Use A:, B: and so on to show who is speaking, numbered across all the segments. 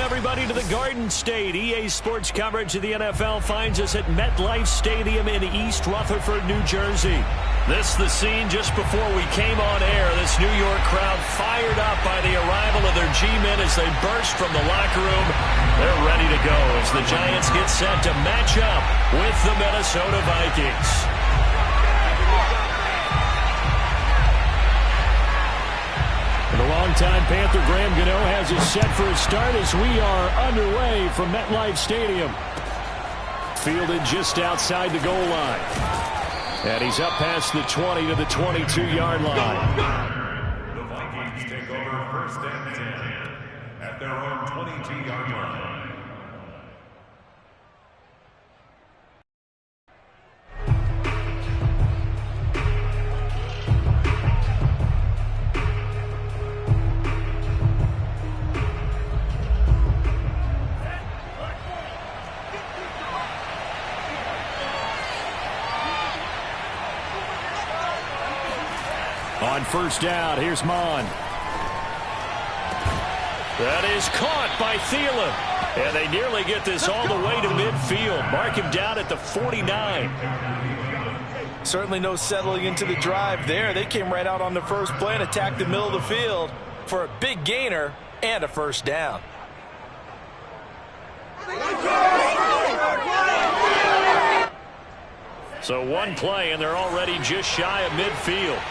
A: everybody, to the Garden State. EA Sports coverage of the NFL finds us at MetLife Stadium in East Rutherford, New Jersey. This is the scene just before we came on air. This New York crowd fired up by the arrival of their G-men as they burst from the locker room. They're ready to go as the Giants get set to match up with the Minnesota Vikings. The longtime Panther Graham Gano has us set for a start as we are underway from MetLife Stadium. Fielded just outside the goal line. And he's up past the 20 to the 22-yard line.
B: The Vikings take over first and 10 at their own 22-yard line.
A: On first down, here's Mon. That is caught by Thielen. And they nearly get this all the way to midfield. Mark him down at the 49.
C: Certainly no settling into the drive there. They came right out on the first play and attacked the middle of the field for a big gainer and a first down.
A: So one play, and they're already just shy of midfield.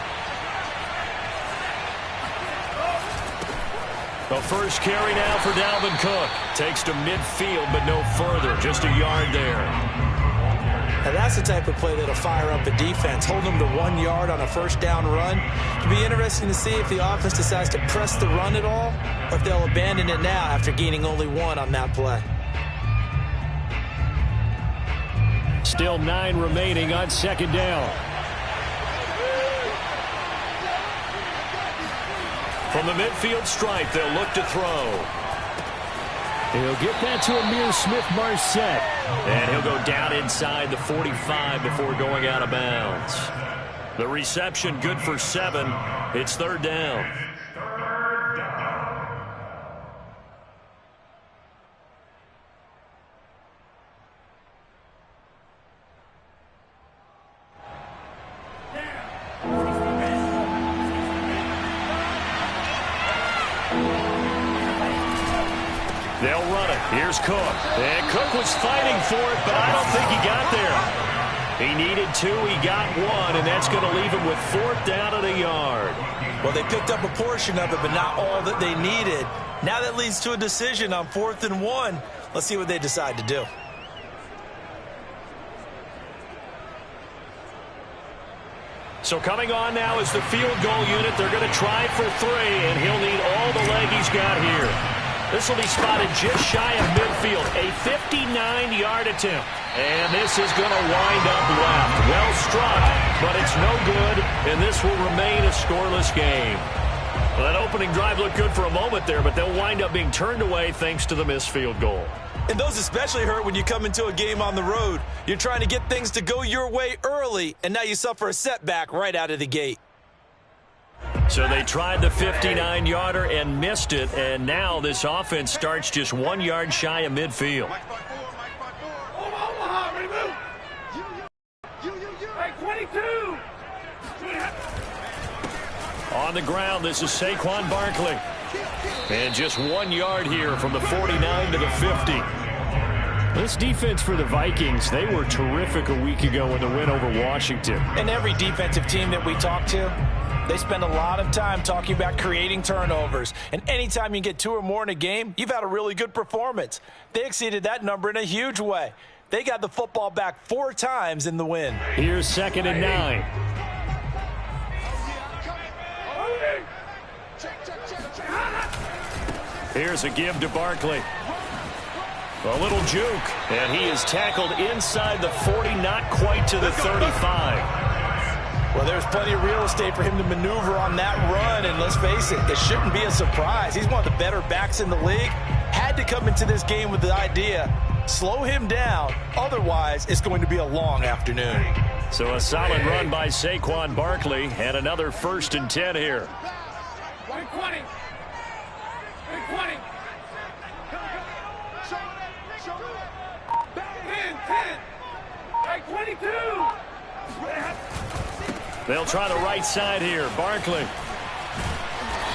A: The first carry now for Dalvin Cook. Takes to midfield, but no further. Just a yard there.
C: Now that's the type of play that'll fire up the defense. Hold them to 1 yard on a first down run. It'll be interesting to see if the offense decides to press the run at all, or if they'll abandon it now after gaining only 1 on that play.
A: Still 9 remaining on second down. From the midfield stripe, they'll look to throw. He'll get that to Amir Smith-Marset. And he'll go down inside the 45 before going out of bounds. The reception good for 7. It's third down. They'll run it. Here's Cook. And Cook was fighting for it, but I don't think he got there. He needed 2. He got 1, and that's going to leave him with 4th down and a yard.
C: Well, they picked up a portion of it, but not all that they needed. Now that leads to a decision on 4th and 1. Let's see what they decide to do.
A: So coming on now is the field goal unit. They're going to try for 3, and he'll need all the leg he's got here. This will be spotted just shy of midfield. A 59-yard attempt. And this is going to wind up left. Well struck, but it's no good, and this will remain a scoreless game. Well, that opening drive looked good for a moment there, but they'll wind up being turned away thanks to the missed field goal.
C: And those especially hurt when you come into a game on the road. You're trying to get things to go your way early, and now you suffer a setback right out of the gate.
A: So they tried the 59-yarder and missed it, and now this offense starts just 1 yard shy of midfield. On the ground, this is Saquon Barkley. And just 1 yard here from the 49 to the 50. This defense for the Vikings, they were terrific a week ago in the win over Washington.
C: And every defensive team that we talk to, they spend a lot of time talking about creating turnovers. And anytime you get 2 or more in a game, you've had a really good performance. They exceeded that number in a huge way. They got the football back 4 times in the win.
A: Here's 2nd and 9. Here's a give to Barkley. A little juke, and he is tackled inside the 40, not quite to the 35.
C: Well, there's plenty of real estate for him to maneuver on that run, and let's face it, it shouldn't be a surprise. He's one of the better backs in the league. Had to come into this game with the idea, slow him down, otherwise it's going to be a long afternoon.
A: So a solid run by Saquon Barkley, and another 1st and 10 here.
D: 20. 20.
A: They'll try the right side here. Barkley.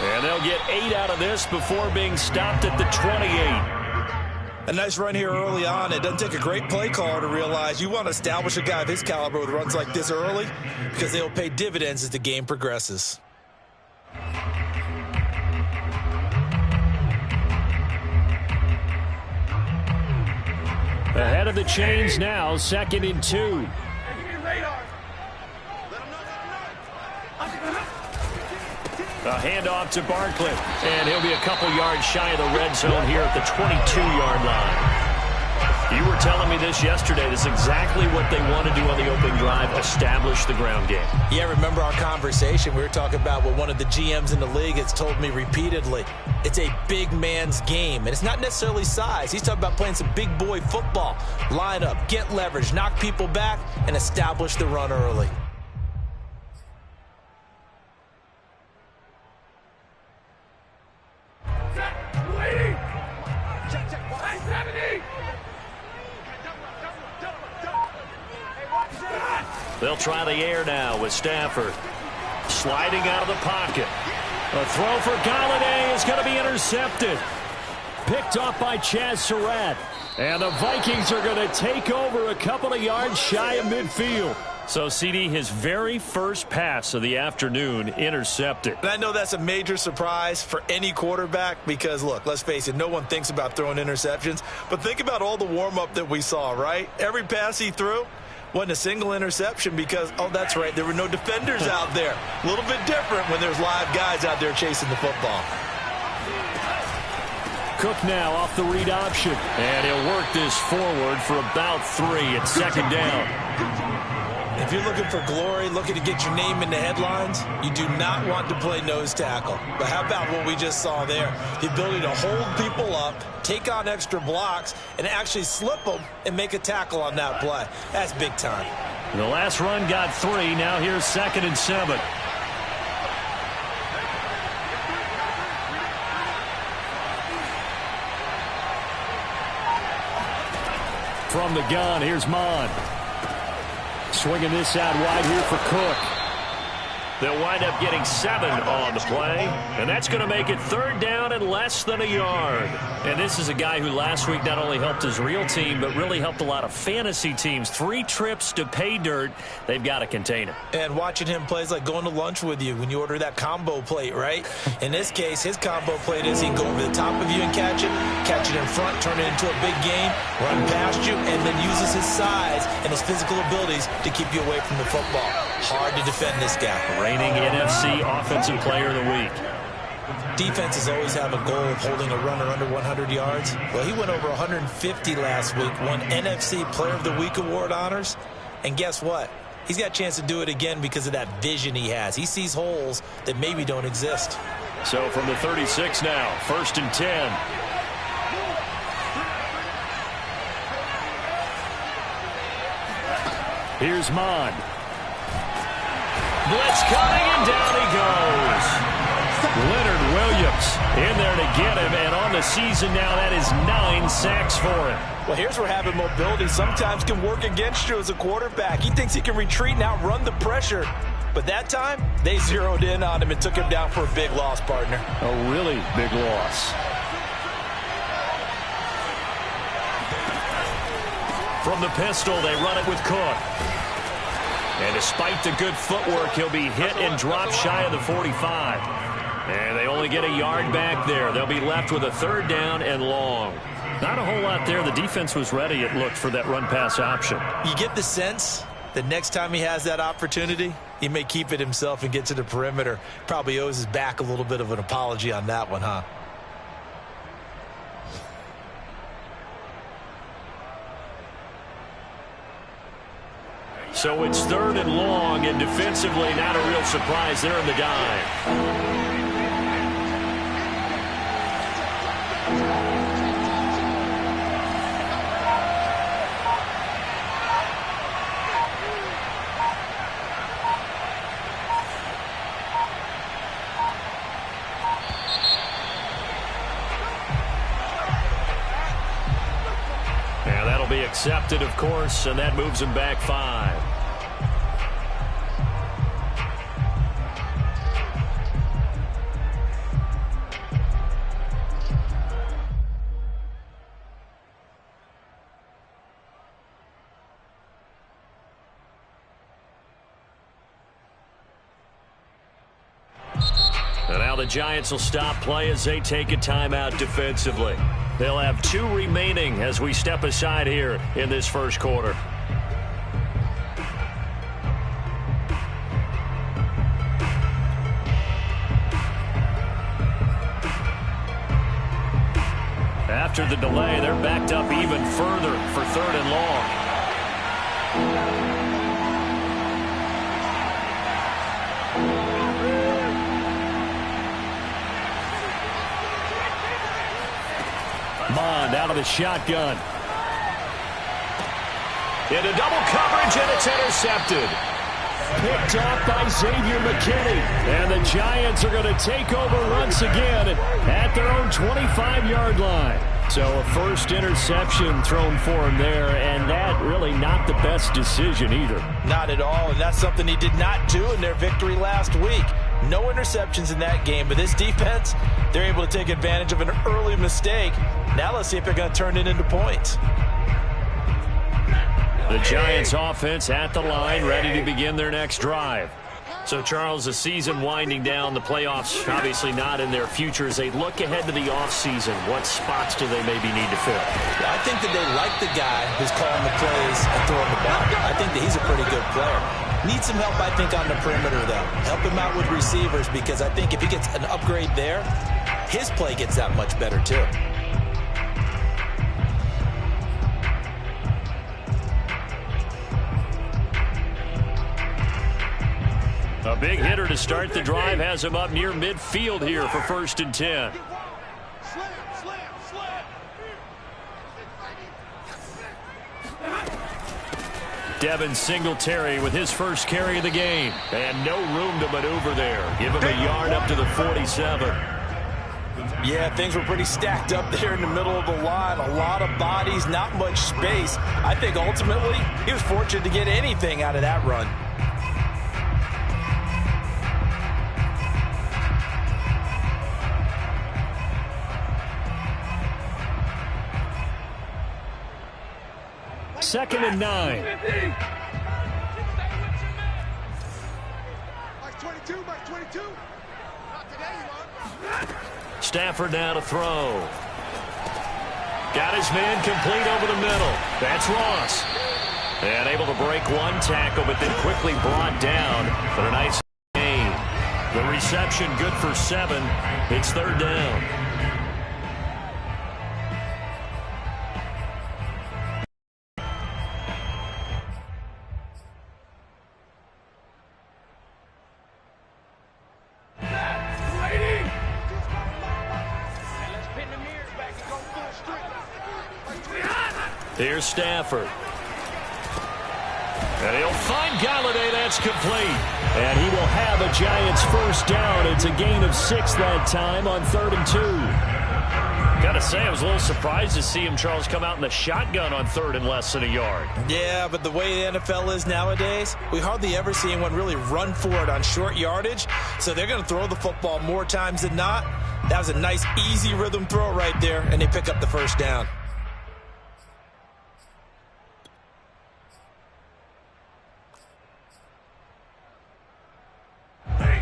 A: And they'll get 8 out of this before being stopped at the 28.
C: A nice run here early on. It doesn't take a great play caller to realize you want to establish a guy of his caliber with runs like this early because they will pay dividends as the game progresses.
A: Ahead of the chains now, 2nd and 2. A handoff to Barkley, and he'll be a couple yards shy of the red zone here at the 22-yard line. You were telling me this yesterday. This is exactly what they want to do on the opening drive, establish the ground game.
C: Yeah, remember our conversation? We were talking about what one of the GMs in the league has told me repeatedly. It's a big man's game, and it's not necessarily size. He's talking about playing some big boy football. Line up, get leverage, knock people back, and establish the run early.
A: They'll try the air now with Stafford. Sliding out of the pocket. A throw for Galladay is going to be intercepted. Picked off by Chaz Surratt. And the Vikings are going to take over a couple of yards shy of midfield. So, CD, his very first pass of the afternoon intercepted.
C: And I know that's a major surprise for any quarterback because, look, let's face it, no one thinks about throwing interceptions. But think about all the warm-up that we saw, right? Every pass he threw wasn't a single interception because, oh, that's right, there were no defenders out there. A little bit different when there's live guys out there chasing the football.
A: Cook now off the read option. And he'll work this forward for about 3 at 2nd down.
C: If you're looking for glory, looking to get your name in the headlines, you do not want to play nose tackle. But how about what we just saw there? The ability to hold people up, take on extra blocks, and actually slip them and make a tackle on that play. That's big time.
A: The last run got 3. Now here's 2nd and 7. From the gun, here's Mon. Swinging this out wide here for Cook. They'll wind up getting 7 on the play, and that's going to make it 3rd down and less than a yard. And this is a guy who last week not only helped his real team, but really helped a lot of fantasy teams. 3 trips to pay dirt. They've got to contain him.
C: And watching him play is like going to lunch with you when you order that combo plate, right? In this case, his combo plate is he can go over the top of you and catch it in front, turn it into a big gain, run past you, and then uses his size and his physical abilities to keep you away from the football. Hard to defend this guy.
A: Reigning NFC Offensive Player of the Week.
C: Defenses always have a goal of holding a runner under 100 yards. Well, he went over 150 last week, won NFC Player of the Week award honors. And guess what? He's got a chance to do it again because of that vision he has. He sees holes that maybe don't exist.
A: So from the 36 now, 1st and 10. Here's Mon. Blitz coming, and down he goes. Leonard Williams in there to get him, and on the season now, that is 9 sacks for him.
C: Well, here's where having mobility sometimes can work against you as a quarterback. He thinks he can retreat and outrun the pressure. But that time, they zeroed in on him and took him down for a big loss, partner.
A: A really big loss. From the pistol, they run it with Cook. And despite the good footwork, he'll be hit and dropped shy of the 45. And they only get a yard back there. They'll be left with a 3rd down and long. Not a whole lot there. The defense was ready, it looked, for that run-pass option.
C: You get the sense that next time he has that opportunity, he may keep it himself and get to the perimeter. Probably owes his back a little bit of an apology on that one, huh?
A: So it's 3rd and long, and defensively not a real surprise there in the dive. That'll be accepted, of course, and that moves him back 5. And now the Giants will stop play as they take a timeout defensively. They'll have 2 remaining as we step aside here in this first quarter. After the delay, they're backed up even further for 3rd and long. Mond out of the shotgun. Into double coverage, and it's intercepted. Picked off by Xavier McKinney. And the Giants are going to take over once again at their own 25-yard line. So a first interception thrown for him there, and that really not the best decision either.
C: Not at all, and that's something he did not do in their victory last week. No interceptions in that game, but this defense, they're able to take advantage of an early mistake. Now let's see if they're going to turn it into points.
A: The Giants offense at the line, ready to begin their next drive. So, Charles, the season winding down, the playoffs obviously not in their future. As they look ahead to the offseason, what spots do they maybe need to fill?
C: Well, I think that they like the guy who's calling the plays and throwing the ball. I think that he's a pretty good player. Needs some help, I think, on the perimeter, though. Help him out with receivers, because I think if he gets an upgrade there, his play gets that much better, too.
A: A big hitter to start the drive has him up near midfield here for 1st and 10. Devin Singletary with his first carry of the game. And no room to maneuver there. Give him a yard up to the 47.
C: Yeah, things were pretty stacked up there in the middle of the line. A lot of bodies, not much space. I think ultimately he was fortunate to get anything out of that run.
A: Second and 9. Stafford now to throw. Got his man complete over the middle. That's Ross. And able to break one tackle, but then quickly brought down for a nice gain. The reception good for 7. It's 3rd down. Here's Stafford. And he'll find Galladay. That's complete. And he will have a Giants first down. It's a gain of 6 that time on 3rd and 2. Got to say, I was a little surprised to see him, Charles, come out in the shotgun on 3rd and less than a yard.
C: Yeah, but the way the NFL is nowadays, we hardly ever see anyone really run for it on short yardage. So they're going to throw the football more times than not. That was a nice, easy rhythm throw right there, and they pick up the first down.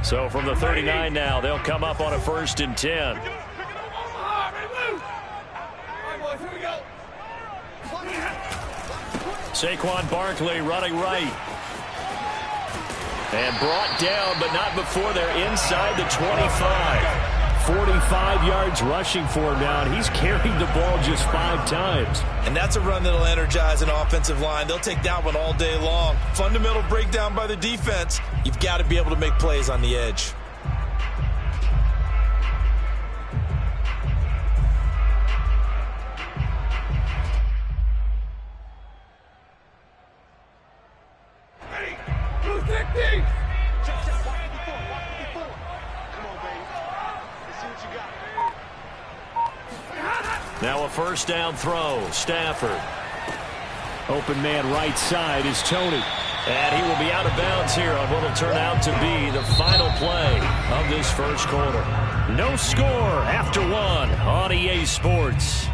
A: So from the 39 now, they'll come up on a 1st and 10. Saquon Barkley running right. And brought down, but not before they're inside the 25. 45 yards rushing for him now, and he's carried the ball just 5 times.
C: And that's a run that'll energize an offensive line. They'll take that one all day long. Fundamental breakdown by the defense. You've got to be able to make plays on the edge.
A: Now a first down throw. Stafford. Open man right side is Tony. And he will be out of bounds here on what will turn out to be the final play of this first quarter. No score after one on EA Sports.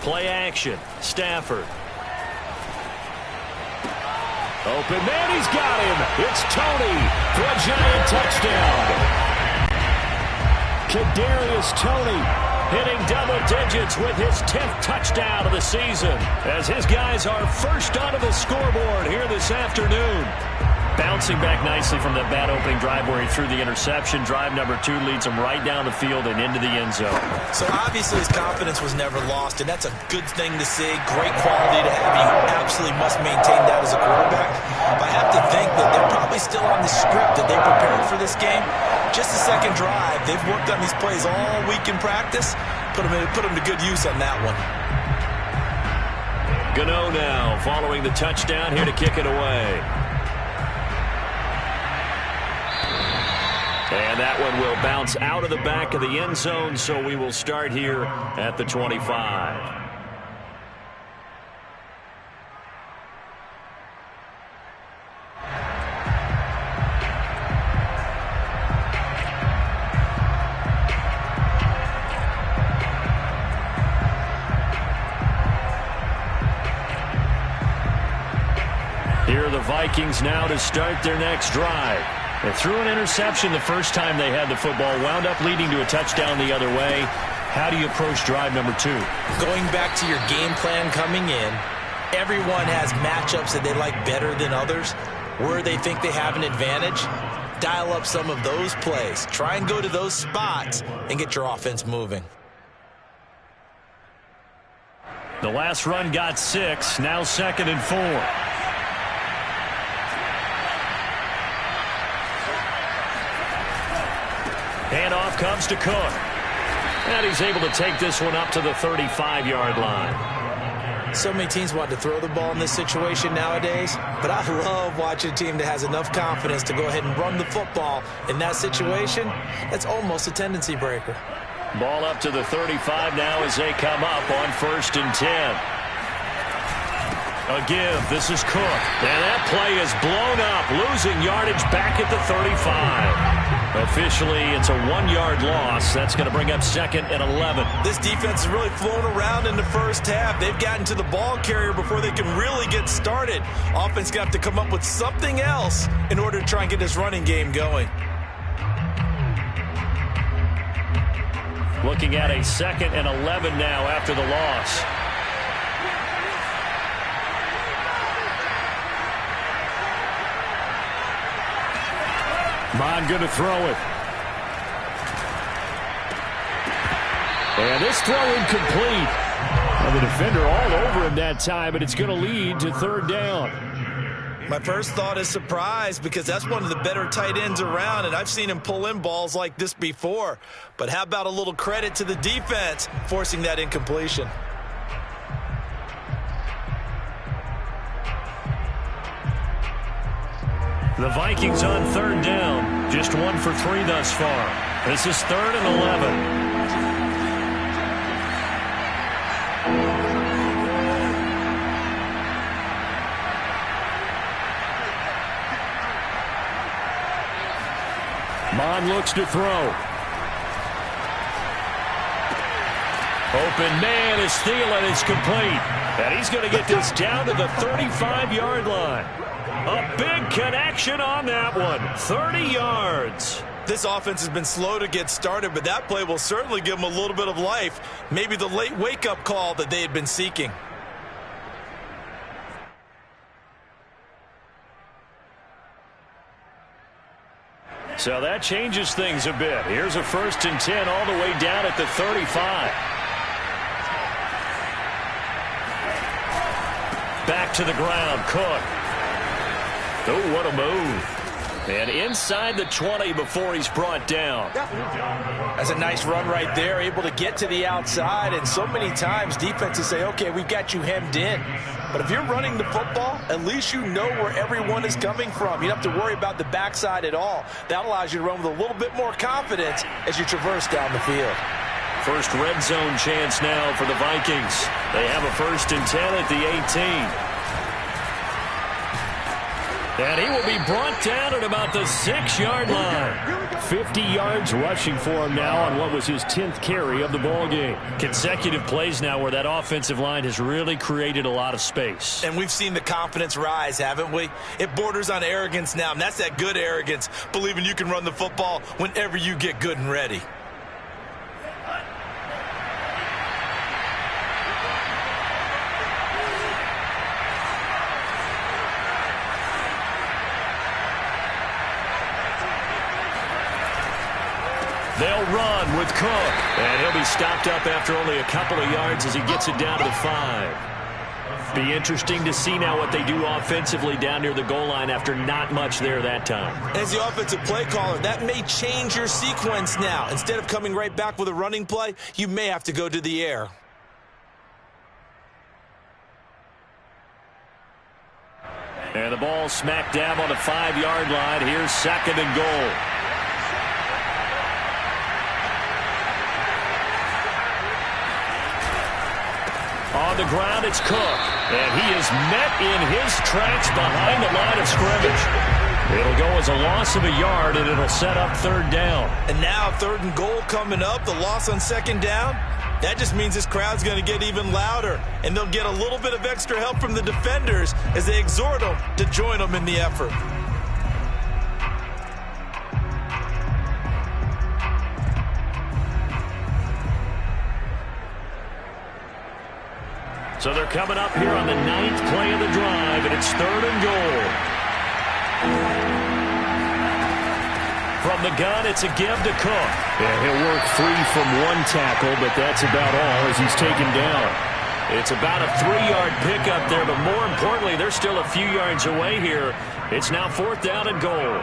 A: Play action. Stafford. Open man, he's got him. It's Tony for a Giant touchdown. Kadarius Toney hitting double digits with his 10th touchdown of the season as his guys are first onto the scoreboard here this afternoon. Bouncing back nicely from that bad opening drive where he threw the interception. Drive number 2 leads him right down the field and into the end zone.
C: So obviously his confidence was never lost, and that's a good thing to see. Great quality to have. He absolutely must maintain that as a quarterback. But I have to think that they're probably still on the script that they prepared for this game. Just the second drive. They've worked on these plays all week in practice. Put them to good use on that one.
A: Gano now following the touchdown here to kick it away. And that one will bounce out of the back of the end zone, so we will start here at the 25. Here are the Vikings now to start their next drive. They threw an interception the first time they had the football, wound up leading to a touchdown the other way. How do you approach drive number 2?
C: Going back to your game plan coming in, everyone has matchups that they like better than others. Where they think they have an advantage, dial up some of those plays. Try and go to those spots and get your offense moving.
A: The last run got 6, now 2nd and 4. Handoff comes to Cook. And he's able to take this one up to the 35-yard line.
C: So many teams want to throw the ball in this situation nowadays, but I love watching a team that has enough confidence to go ahead and run the football in that situation. That's almost a tendency breaker.
A: Ball up to the 35 now as they come up on 1st and 10. A give. This is Cook. And that play is blown up, losing yardage back at the 35. Officially, it's a 1-yard loss. That's going to bring up 2nd and 11.
C: This defense has really flown around in the first half. They've gotten to the ball carrier before they can really get started. Offense got to come up with something else in order to try and get this running game going.
A: Looking at a 2nd and 11 now after the loss. Mon going to throw it. And this throw incomplete. And the defender all over him that time, but it's going to lead to 3rd down.
C: My first thought is surprise because that's one of the better tight ends around, and I've seen him pull in balls like this before. But how about a little credit to the defense forcing that incompletion?
A: The Vikings on 3rd down. Just 1 for 3 thus far. This is 3rd and 11. Mon looks to throw. Open man is Thielen. It's complete. And he's going to get this down to the 35-yard line. A big connection on that one. 30 yards.
C: This offense has been slow to get started, but that play will certainly give them a little bit of life. Maybe the late wake-up call that they had been seeking.
A: So that changes things a bit. Here's a 1st and 10 all the way down at the 35. brought to the ground. Cook. Oh, what a move. And inside the 20 before he's brought down.
C: That's a nice run right there, able to get to the outside. And so many times defenses say, okay, we've got you hemmed in. But if you're running the football, at least you know where everyone is coming from. You don't have to worry about the backside at all. That allows you to run with a little bit more confidence as you traverse down the field.
A: First red zone chance now for the Vikings. They have a 1st and 10 at the 18. And he will be brought down at about the 6-yard line.
D: 50 yards rushing for him now on what was his 10th carry of the ball game.
A: Consecutive plays now where that offensive line has really created a lot of space.
C: And we've seen the confidence rise, haven't we? It borders on arrogance now, and that's that good arrogance, believing you can run the football whenever you get good and ready.
A: They'll run with Cook. And he'll be stopped up after only a couple of yards as he gets it down to the 5. Be interesting to see now what they do offensively down near the goal line after not much there that time.
C: As the offensive play caller, that may change your sequence now. Instead of coming right back with a running play, you may have to go to the air.
A: And the ball smack dab on the 5-yard line. Here's 2nd and goal. On the ground, it's Cook. And he is met in his tracks behind the line of scrimmage. It'll go as a loss of a yard, and it'll set up 3rd down.
C: And now 3rd and goal coming up, the loss on 2nd down. That just means this crowd's going to get even louder, and they'll get a little bit of extra help from the defenders as they exhort them to join them in the effort.
A: So they're coming up here on the 9th play of the drive, and it's 3rd and goal. From the gun, it's a give to Cook.
D: Yeah, he'll work free from one tackle, but that's about all as he's taken down.
A: It's about a 3-yard pickup there, but more importantly, they're still a few yards away here. It's now 4th down and goal.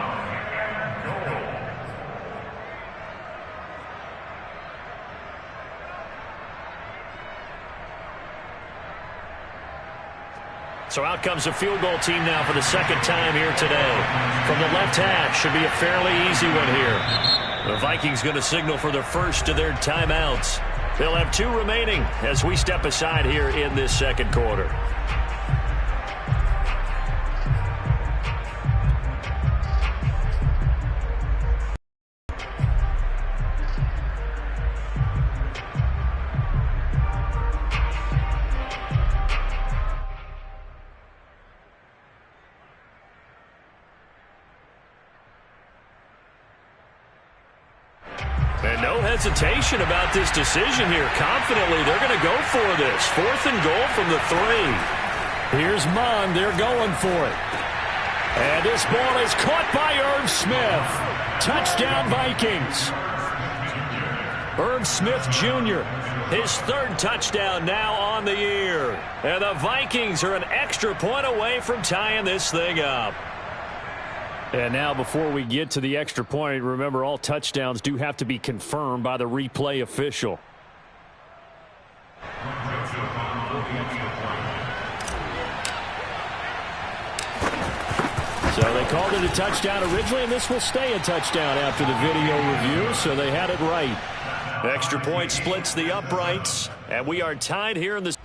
A: So out comes a field goal team now for the 2nd time here today. From the left hash, should be a fairly easy one here. The Vikings going to signal for their first of their timeouts. They'll have 2 remaining as we step aside here in this 2nd quarter. And no hesitation about this decision here. Confidently, they're going to go for this. 4th and goal from the 3.
D: Here's Mond. They're going for it.
A: And this ball is caught by Irv Smith. Touchdown, Vikings. Irv Smith Jr., his 3rd touchdown now on the year. And the Vikings are an extra point away from tying this thing up.
D: And now before we get to the extra point, remember all touchdowns do have to be confirmed by the replay official. So they called it a touchdown originally, and this will stay a touchdown after the video review, so they had it right.
A: Extra point splits the uprights, and we are tied here in the